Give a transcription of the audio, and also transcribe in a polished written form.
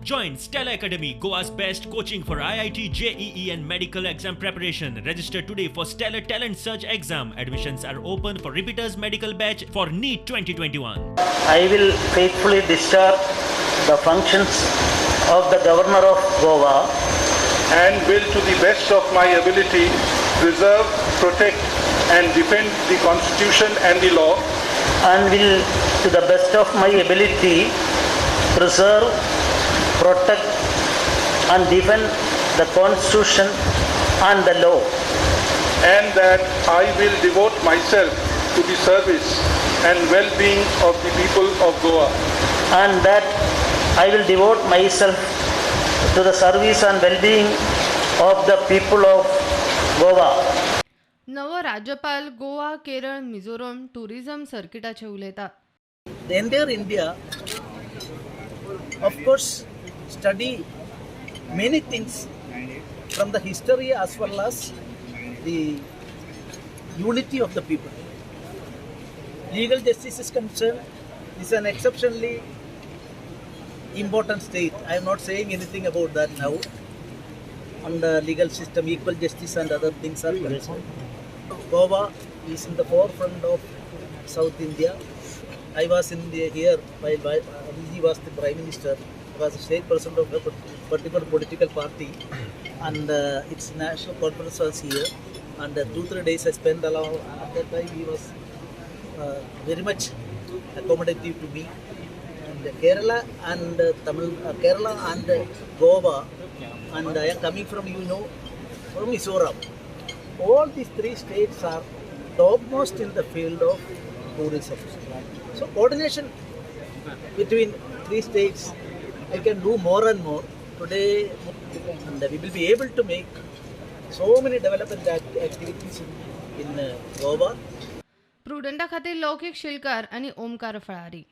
Join Stella Academy, Goa's best coaching for IIT, JEE and medical exam preparation. Register today for Stellar Talent Search exam. Admissions are open for repeaters medical batch for NEET 2021. I will faithfully discharge the functions of the Governor of Goa and will to the best of my ability preserve, protect and defend the Constitution and the law, and will to the best of my ability preserve, protect and defend the Constitution and the law, and that I will devote myself to the service and well-being of the people of Goa, and that I will devote myself to the service and well-being of the people of Goa. नव राज्यपाल Goa, Kerala, Mizoram tourism सर्किटाचे उलयता. The entire India, of course, study many things from the history as well as the unity of the people. Legal justice is concerned, is an exceptionally important state. I am not saying anything about that now. On the legal system, equal justice and other things are concerned. Goa is in the forefront of South India. I was in here while he was the Prime Minister. I was the state president of a particular political party, and its national conference was here. And 2-3 days I spent along. At that time, he was very much accommodative to me. And Kerala and Kerala and Goa, and I am coming from from Mizoram. All these 3 states are topmost in the field of tourism. So coordination between 3 states, I can do more and more today, and we will be able to make so many development activities in Goa. प्रुडंटा खातीर लौकिक शिलकार आणि ओमकार फळारी.